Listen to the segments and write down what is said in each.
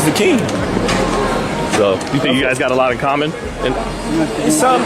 the key. So, you think you guys got a lot in common? In some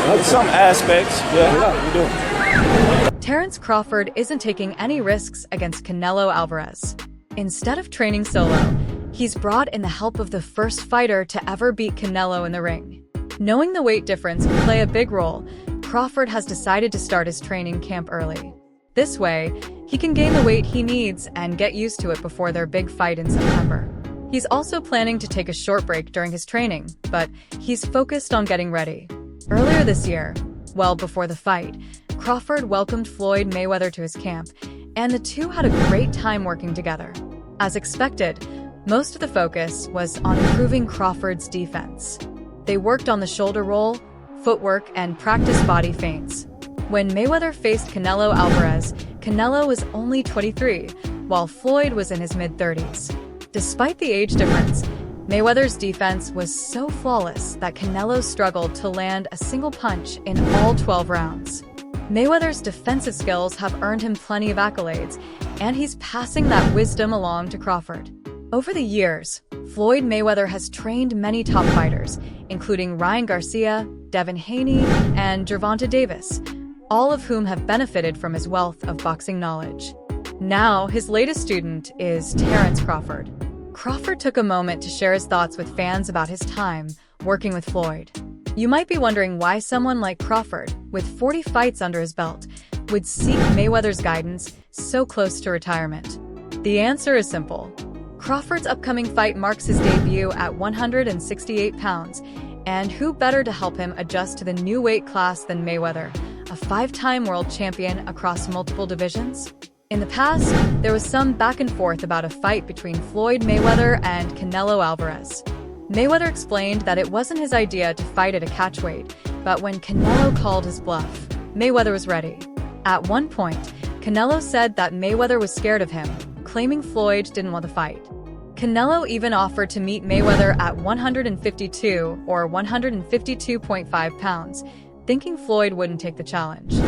aspects, yeah, we do. Terence Crawford isn't taking any risks against Canelo Alvarez. Instead of training solo, he's brought in the help of the first fighter to ever beat Canelo in the ring. Knowing the weight difference can play a big role, Crawford has decided to start his training camp early. This way, he can gain the weight he needs and get used to it before their big fight in September. He's also planning to take a short break during his training, but he's focused on getting ready. Earlier this year, well before the fight, Crawford welcomed Floyd Mayweather to his camp, and the two had a great time working together. As expected, most of the focus was on improving Crawford's defense. They worked on the shoulder roll, footwork, and practiced body feints. When Mayweather faced Canelo Alvarez, Canelo was only 23, while Floyd was in his mid-30s. Despite the age difference, Mayweather's defense was so flawless that Canelo struggled to land a single punch in all 12 rounds. Mayweather's defensive skills have earned him plenty of accolades, and he's passing that wisdom along to Crawford. Over the years, Floyd Mayweather has trained many top fighters, including Ryan Garcia, Devin Haney, and Gervonta Davis, all of whom have benefited from his wealth of boxing knowledge. Now, his latest student is Terence Crawford. Crawford took a moment to share his thoughts with fans about his time working with Floyd. You might be wondering why someone like Crawford, with 40 fights under his belt, would seek Mayweather's guidance so close to retirement. The answer is simple. Crawford's upcoming fight marks his debut at 168 pounds, and who better to help him adjust to the new weight class than Mayweather, a 5-time world champion across multiple divisions? In the past, there was some back and forth about a fight between Floyd Mayweather and Canelo Alvarez. Mayweather explained that it wasn't his idea to fight at a catchweight, but when Canelo called his bluff, Mayweather was ready. At one point, Canelo said that Mayweather was scared of him, claiming Floyd didn't want the fight. Canelo even offered to meet Mayweather at 152 or 152.5 pounds, thinking Floyd wouldn't take the challenge.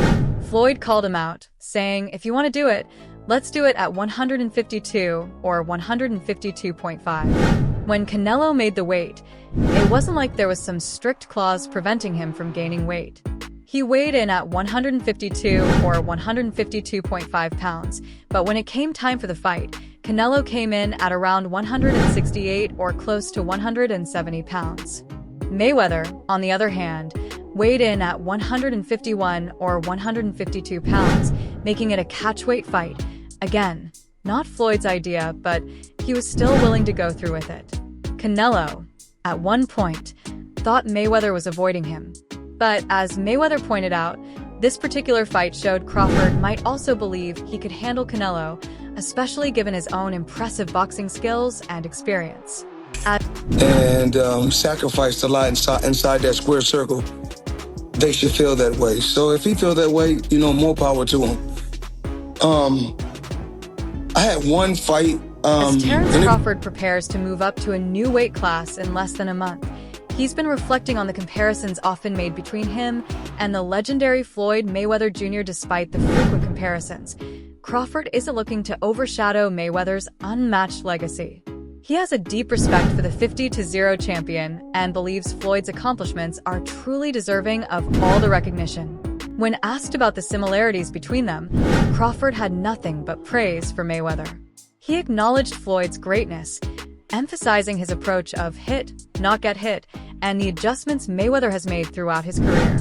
Floyd called him out, saying, "If you want to do it, let's do it at 152 or 152.5. When Canelo made the weight, it wasn't like there was some strict clause preventing him from gaining weight. He weighed in at 152 or 152.5 pounds, but when it came time for the fight, Canelo came in at around 168 or close to 170 pounds. Mayweather, on the other hand, weighed in at 151 or 152 pounds, making it a catchweight fight. Again, not Floyd's idea, but he was still willing to go through with it. Canelo, at one point, thought Mayweather was avoiding him. But as Mayweather pointed out, this particular fight showed Crawford might also believe he could handle Canelo, especially given his own impressive boxing skills and experience. Sacrificed a lot inside that square circle. They should feel that way. So if he feels that way, more power to him. I had one fight. As Terence Crawford prepares to move up to a new weight class in less than a month, he's been reflecting on the comparisons often made between him and the legendary Floyd Mayweather Jr. Despite the frequent comparisons, Crawford isn't looking to overshadow Mayweather's unmatched legacy. He has a deep respect for the 50-0 champion and believes Floyd's accomplishments are truly deserving of all the recognition. When asked about the similarities between them, Crawford had nothing but praise for Mayweather. He acknowledged Floyd's greatness, emphasizing his approach of hit, not get hit, and the adjustments Mayweather has made throughout his career.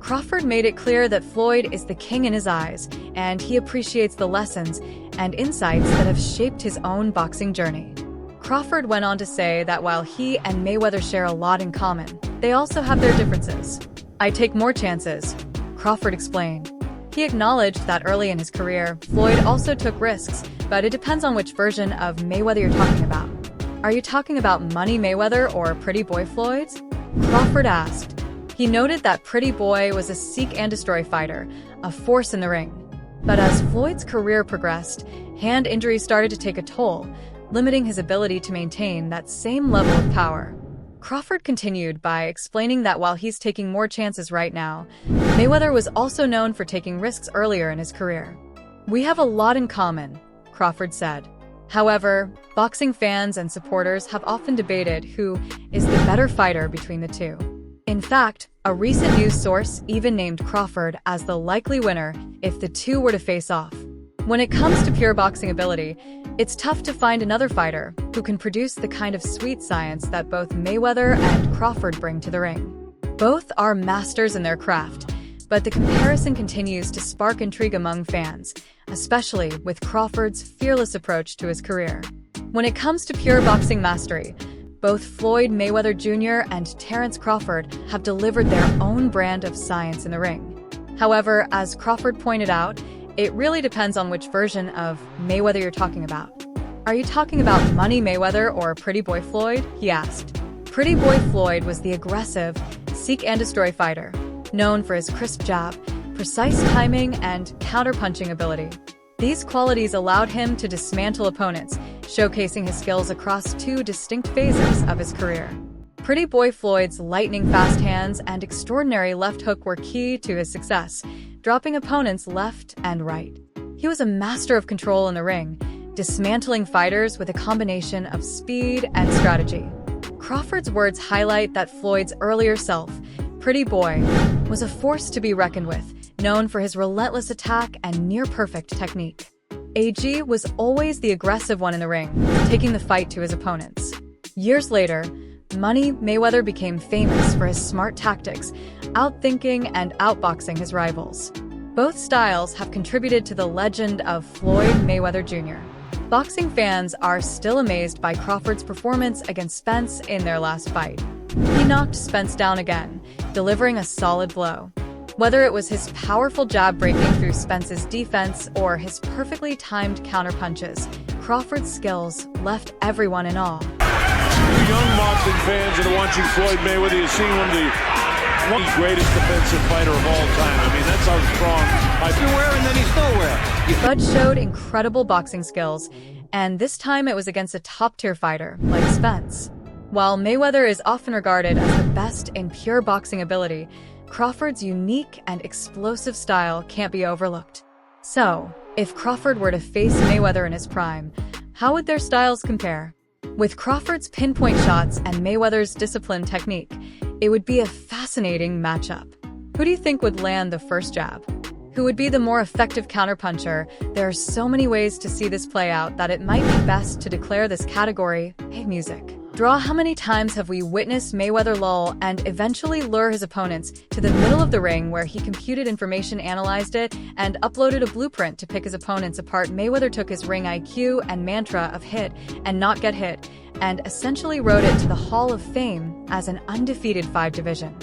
Crawford made it clear that Floyd is the king in his eyes, and he appreciates the lessons and insights that have shaped his own boxing journey. Crawford went on to say that while he and Mayweather share a lot in common, they also have their differences. "I take more chances," Crawford explained. He acknowledged that early in his career, Floyd also took risks, but it depends on which version of Mayweather you're talking about. "Are you talking about Money Mayweather or Pretty Boy Floyd's?" Crawford asked. He noted that Pretty Boy was a seek and destroy fighter, a force in the ring. But as Floyd's career progressed, hand injuries started to take a toll, limiting his ability to maintain that same level of power. Crawford continued by explaining that while he's taking more chances right now, Mayweather was also known for taking risks earlier in his career. "We have a lot in common," Crawford said. However, boxing fans and supporters have often debated who is the better fighter between the two. In fact, a recent news source even named Crawford as the likely winner if the two were to face off. When it comes to pure boxing ability, it's tough to find another fighter who can produce the kind of sweet science that both Mayweather and Crawford bring to the ring. Both are masters in their craft, but the comparison continues to spark intrigue among fans, especially with Crawford's fearless approach to his career. When it comes to pure boxing mastery, both Floyd Mayweather Jr. and Terence Crawford have delivered their own brand of science in the ring. However, as Crawford pointed out, it really depends on which version of Mayweather you're talking about. Are you talking about Money Mayweather or Pretty Boy Floyd? He asked. Pretty Boy Floyd was the aggressive, seek and destroy fighter, known for his crisp jab, precise timing, and counter-punching ability. These qualities allowed him to dismantle opponents, showcasing his skills across two distinct phases of his career. Pretty Boy Floyd's lightning-fast hands and extraordinary left hook were key to his success, dropping opponents left and right. He was a master of control in the ring, dismantling fighters with a combination of speed and strategy. Crawford's words highlight that Floyd's earlier self, Pretty Boy, was a force to be reckoned with, known for his relentless attack and near-perfect technique. AG was always the aggressive one in the ring, taking the fight to his opponents. Years later, Money Mayweather became famous for his smart tactics, outthinking and outboxing his rivals. Both styles have contributed to the legend of Floyd Mayweather Jr. Boxing fans are still amazed by Crawford's performance against Spence in their last fight. He knocked Spence down again, delivering a solid blow. Whether it was his powerful jab breaking through Spence's defense or his perfectly timed counterpunches, Crawford's skills left everyone in awe. Young boxing fans that are watching Floyd Mayweather, you're seeing one of the greatest defensive fighter of all time. I mean, that's how strong. Everywhere, and then he's nowhere. Bud showed incredible boxing skills, and this time it was against a top-tier fighter like Spence. While Mayweather is often regarded as the best in pure boxing ability, Crawford's unique and explosive style can't be overlooked. So, if Crawford were to face Mayweather in his prime, how would their styles compare? With Crawford's pinpoint shots and Mayweather's disciplined technique, it would be a fascinating matchup. Who do you think would land the first jab? Who would be the more effective counterpuncher? There are so many ways to see this play out that it might be best to declare this category, Hey Music. Draw. How many times have we witnessed Mayweather lull and eventually lure his opponents to the middle of the ring where he computed information, analyzed it, and uploaded a blueprint to pick his opponents apart? Mayweather took his ring IQ and mantra of hit and not get hit and essentially wrote it to the Hall of Fame as an undefeated 5-division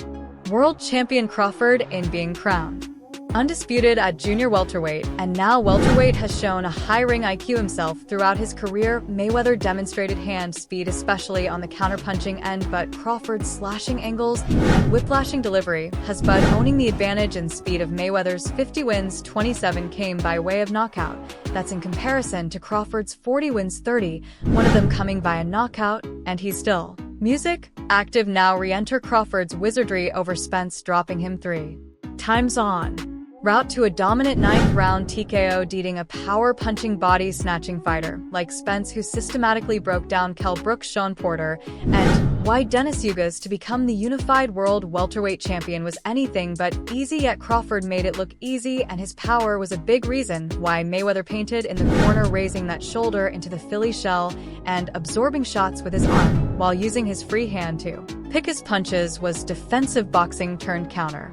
world champion. Crawford in being crowned undisputed at junior welterweight, and now welterweight, has shown a high ring IQ himself throughout his career. Mayweather demonstrated hand speed, especially on the counterpunching end, but Crawford's slashing angles and whiplashing delivery has Bud owning the advantage in speed. Of Mayweather's 50 wins, 27 came by way of knockout. That's in comparison to Crawford's 40 wins, 30, one of them coming via knockout, and he's still music active. Now re-enter Crawford's wizardry over Spence, dropping him 3 times on route to a dominant 9th round TKO, beating a power-punching, body-snatching fighter like Spence, who systematically broke down Kell Brooks, Sean Porter, and why Dennis Hugas to become the unified world welterweight champion was anything but easy, yet Crawford made it look easy, and his power was a big reason why Mayweather painted in the corner, raising that shoulder into the Philly shell and absorbing shots with his arm while using his free hand to pick his punches was defensive boxing turned counter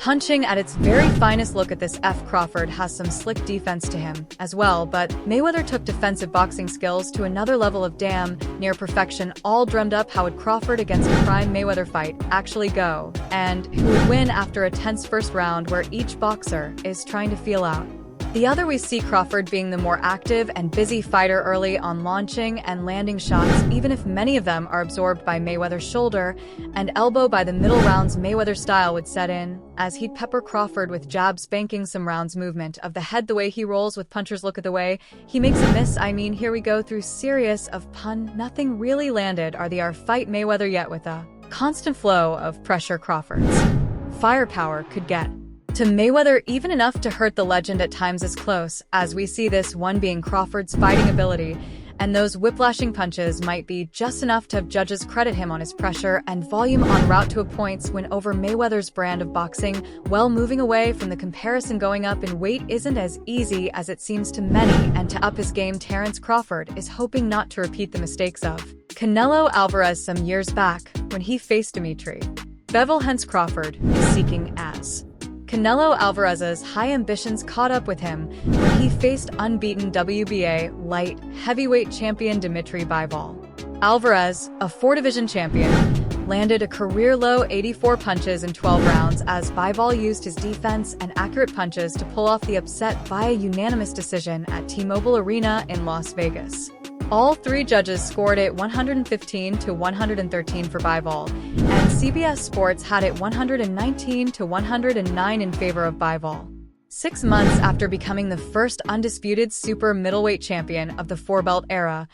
punching at its very finest. Look at this. Crawford has some slick defense to him as well, but Mayweather took defensive boxing skills to another level of damn near perfection. All drummed up. How would Crawford against a prime Mayweather fight actually go? And who would win after a tense first round where each boxer is trying to feel out the other? We see Crawford being the more active and busy fighter early on, launching and landing shots, even if many of them are absorbed by Mayweather's shoulder and elbow. By the middle rounds, Mayweather's style would set in, as he'd pepper Crawford with jabs, banking some rounds, movement of the head, the way he rolls with punchers. Look at the way he makes a miss. I mean, here we go through series of pun. Nothing really landed. Are the fight Mayweather, yet with a constant flow of pressure, Crawford's firepower could get to Mayweather, even enough to hurt the legend at times. As close as we see this one being Crawford's fighting ability and those whiplashing punches might be just enough to have judges credit him on his pressure and volume en route to a points win over Mayweather's brand of boxing. Well, moving away from the comparison, going up in weight isn't as easy as it seems to many, and to up his game, Terence Crawford is hoping not to repeat the mistakes of Canelo Alvarez some years back when he faced Dimitri Bivol. Hence, Crawford is seeking as Canelo Alvarez's high ambitions caught up with him when he faced unbeaten WBA light heavyweight champion Dimitri Bivol. Alvarez, a 4-division champion, landed a career-low 84 punches in 12 rounds as Bivol used his defense and accurate punches to pull off the upset via unanimous decision at T-Mobile Arena in Las Vegas. All three judges scored it 115 to 113 for Bivol, and CBS Sports had it 119 to 109 in favor of Bivol. 6 months after becoming the first undisputed super middleweight champion of the four-belt era,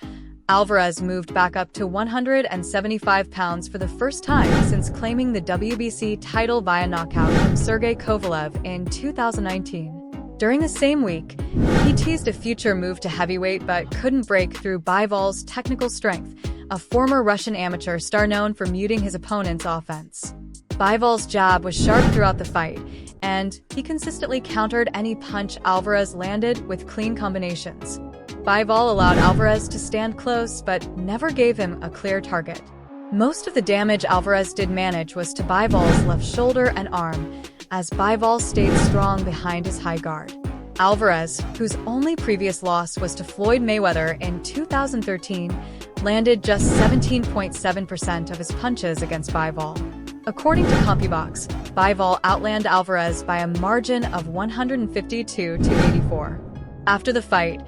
Alvarez moved back up to 175 pounds for the first time since claiming the WBC title via knockout from Sergey Kovalev in 2019. During the same week, he teased a future move to heavyweight but couldn't break through Bivol's technical strength, a former Russian amateur star known for muting his opponent's offense. Bivol's jab was sharp throughout the fight, and he consistently countered any punch Alvarez landed with clean combinations. Bivol allowed Alvarez to stand close but never gave him a clear target. Most of the damage Alvarez did manage was to Bivol's left shoulder and arm, as Bivol stayed strong behind his high guard. Alvarez, whose only previous loss was to Floyd Mayweather in 2013, landed just 17.7% of his punches against Bivol. According to CompuBox, Bivol outlanded Alvarez by a margin of 152 to 84. After the fight,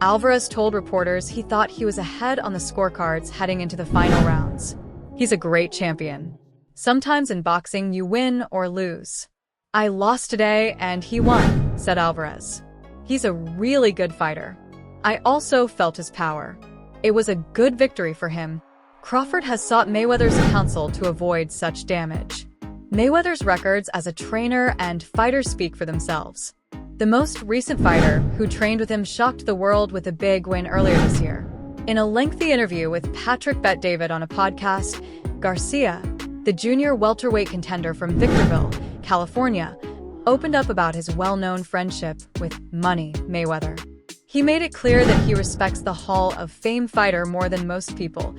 Alvarez told reporters he thought he was ahead on the scorecards heading into the final rounds. "He's a great champion. Sometimes in boxing you win or lose. I lost today and he won," said Alvarez. "He's a really good fighter. I also felt his power. It was a good victory for him." Crawford has sought Mayweather's counsel to avoid such damage. Mayweather's records as a trainer and fighter speak for themselves. The most recent fighter who trained with him shocked the world with a big win earlier this year. In a lengthy interview with Patrick Bet David on a podcast, Garcia, the junior welterweight contender from Victorville, California, opened up about his well-known friendship with Money Mayweather. He made it clear that he respects the Hall of Fame fighter more than most people,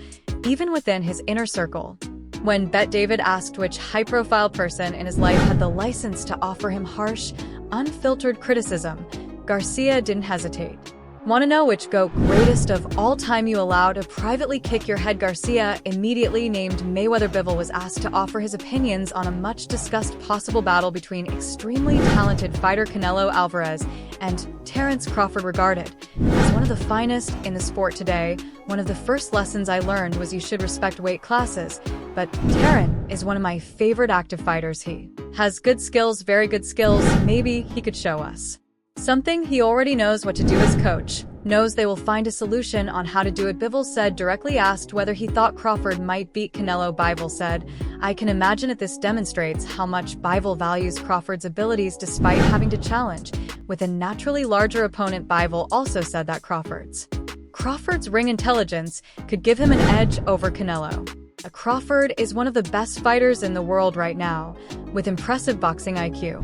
even within his inner circle. When Bet David asked which high-profile person in his life had the license to offer him harsh, unfiltered criticism, Garcia didn't hesitate. "Want to know which GOAT greatest of all time you allow to privately kick your head?" Garcia, immediately named Mayweather. Bivol was asked to offer his opinions on a much-discussed possible battle between extremely talented fighter Canelo Alvarez and Terence Crawford. Regarded as one of the finest in the sport today, one of the first lessons I learned was you should respect weight classes. But Terence is one of my favorite active fighters. He has good skills, very good skills. Maybe he could show us something. He already knows what to do as coach, knows they will find a solution on how to do it," Bivol said. Directly asked whether he thought Crawford might beat Canelo, Bivol said, "I can imagine that this demonstrates how much Bivol values Crawford's abilities despite having to challenge with a naturally larger opponent." Bivol also said that Crawford's ring intelligence could give him an edge over Canelo. Crawford is one of the best fighters in the world right now, with impressive boxing IQ.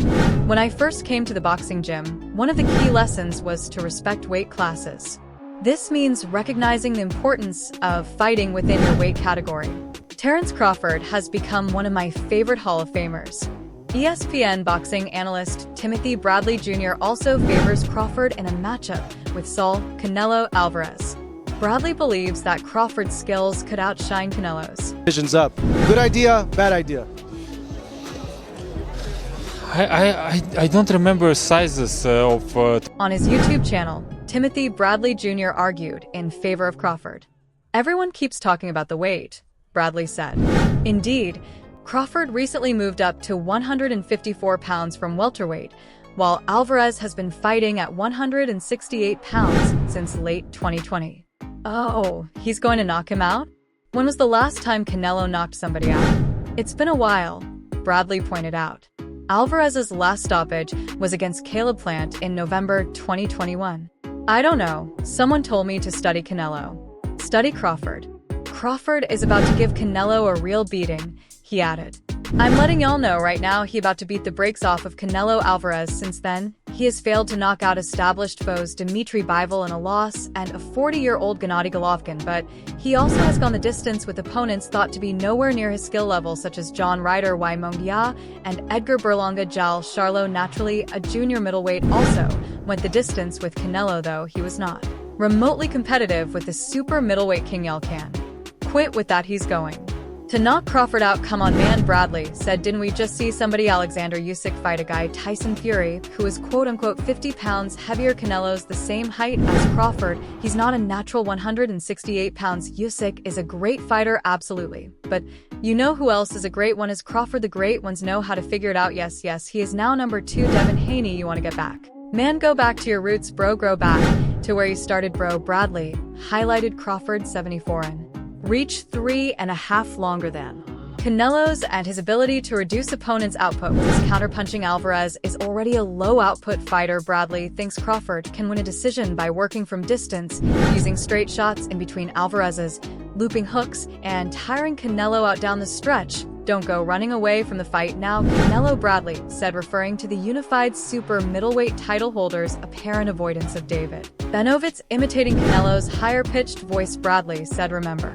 "When I first came to the boxing gym, one of the key lessons was to respect weight classes. This means recognizing the importance of fighting within your weight category." Terence Crawford has become one of my favorite Hall of Famers. ESPN boxing analyst Timothy Bradley Jr. also favors Crawford in a matchup with Saul Canelo Alvarez. Bradley believes that Crawford's skills could outshine Canelo's. Vision's up. Good idea, bad idea. I don't remember sizes of... On his YouTube channel, Timothy Bradley Jr. argued in favor of Crawford. "Everyone keeps talking about the weight," Bradley said. Indeed, Crawford recently moved up to 154 pounds from welterweight, while Alvarez has been fighting at 168 pounds since late 2020. Oh, he's going to knock him out? When was the last time Canelo knocked somebody out? It's been a while, Bradley pointed out. Alvarez's last stoppage was against Caleb Plant in November 2021. "I don't know, someone told me to study Canelo. Study Crawford. Crawford is about to give Canelo a real beating, he added. I'm letting y'all know right now he about to beat the brakes off of Canelo Alvarez. Since then, he has failed to knock out established foes Dimitri Bivol in a loss and a 40-year-old Gennady Golovkin, but he also has gone the distance with opponents thought to be nowhere near his skill level, such as John Ryder Y. Mongia and Edgar Berlanga Jal Charlo. Naturally, a junior middleweight also went the distance with Canelo, though he was not remotely competitive with the super middleweight King Can. Quit with that, he's going to knock Crawford out. Come on, man, Bradley said. Didn't we just see somebody Alexander Usyk fight a guy Tyson Fury who is quote-unquote 50 pounds heavier? Canelo's the same height as Crawford. He's not a natural 168 pounds. Usyk is a great fighter, absolutely. But you know who else is a great one? Is Crawford. The great ones know how to figure it out. Yes, he is now number 2. Devin Haney, you want to get back? Man, go back to your roots, bro. Grow back to where you started, bro. Bradley highlighted Crawford 74 and reach 3.5 longer than Canelo's, and his ability to reduce opponents' output with his counterpunching. Alvarez is already a low-output fighter. Bradley thinks Crawford can win a decision by working from distance, using straight shots in between Alvarez's looping hooks, and tiring Canelo out down the stretch. Don't go running away from the fight now, Canelo, Bradley said, referring to the unified super middleweight title holder's apparent avoidance of David Benovitz imitating Canelo's higher-pitched voice. Bradley said, remember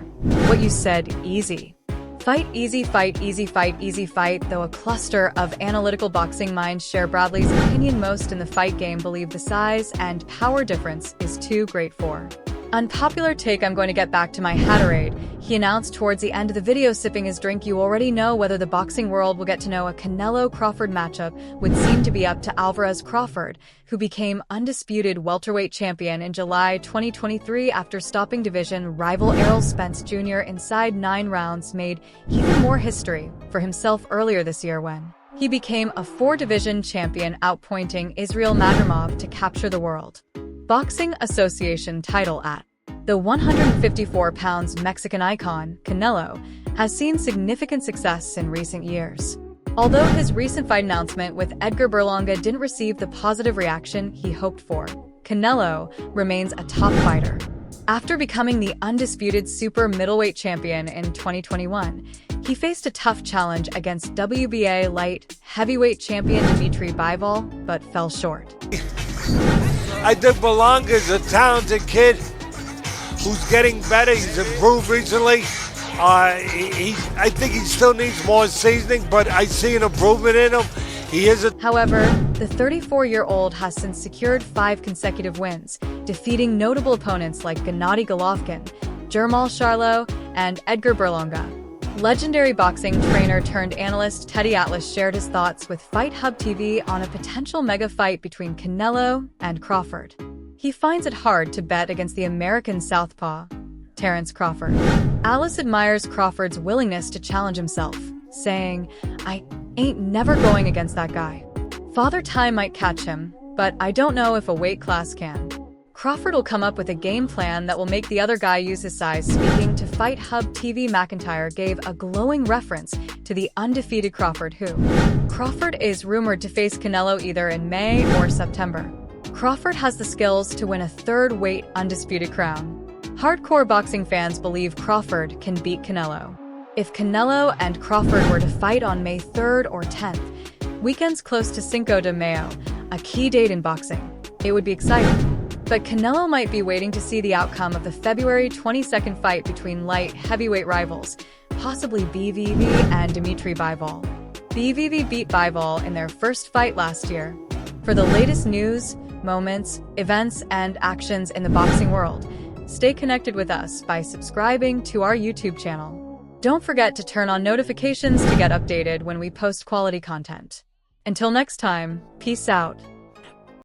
what you said, easy. Fight easy, fight easy, fight easy, fight. Though a cluster of analytical boxing minds share Bradley's opinion, most in the fight game believe the size and power difference is too great for unpopular take. I'm going to get back to my Haterade, he announced towards the end of the video, sipping his drink. You already know whether the boxing world will get to know a Canelo-Crawford matchup would seem to be up to Alvarez. Crawford, who became undisputed welterweight champion in July 2023 after stopping division rival Errol Spence Jr. inside 9 rounds, made even more history for himself earlier this year when he became a 4-division champion, outpointing Israel Madrimov to capture the World Boxing Association title at the 154 pounds. Mexican icon Canelo has seen significant success in recent years. Although his recent fight announcement with Edgar Berlanga didn't receive the positive reaction he hoped for, Canelo remains a top fighter. After becoming the undisputed super middleweight champion in 2021, he faced a tough challenge against WBA light heavyweight champion Dimitri Bivol, but fell short. I think Berlanga is a talented kid who's getting better. He's improved recently. I think he still needs more seasoning, but I see an improvement in him. However, the 34-year-old has since secured 5 consecutive wins, defeating notable opponents like Gennady Golovkin, Jermall Charlo, and Edgar Berlanga. Legendary boxing trainer turned analyst Teddy Atlas shared his thoughts with Fight Hub TV on a potential mega fight between Canelo and Crawford. He finds it hard to bet against the American southpaw, Terence Crawford. Atlas admires Crawford's willingness to challenge himself, saying, I ain't never going against that guy. Father Time might catch him, but I don't know if a weight class can. Crawford will come up with a game plan that will make the other guy use his size. Speaking to Fight Hub TV, McIntyre gave a glowing reference to the undefeated Crawford, who Crawford is rumored to face Canelo either in May or September. Crawford has the skills to win a 3rd weight undisputed crown. Hardcore boxing fans believe Crawford can beat Canelo. If Canelo and Crawford were to fight on May 3rd or 10th, weekends close to Cinco de Mayo, a key date in boxing, it would be exciting. But Canelo might be waiting to see the outcome of the February 22nd fight between light heavyweight rivals, possibly BVV and Dimitri Bivol. BVV beat Bivol in their first fight last year. For the latest news, moments, events, and actions in the boxing world, stay connected with us by subscribing to our YouTube channel. Don't forget to turn on notifications to get updated when we post quality content. Until next time, peace out.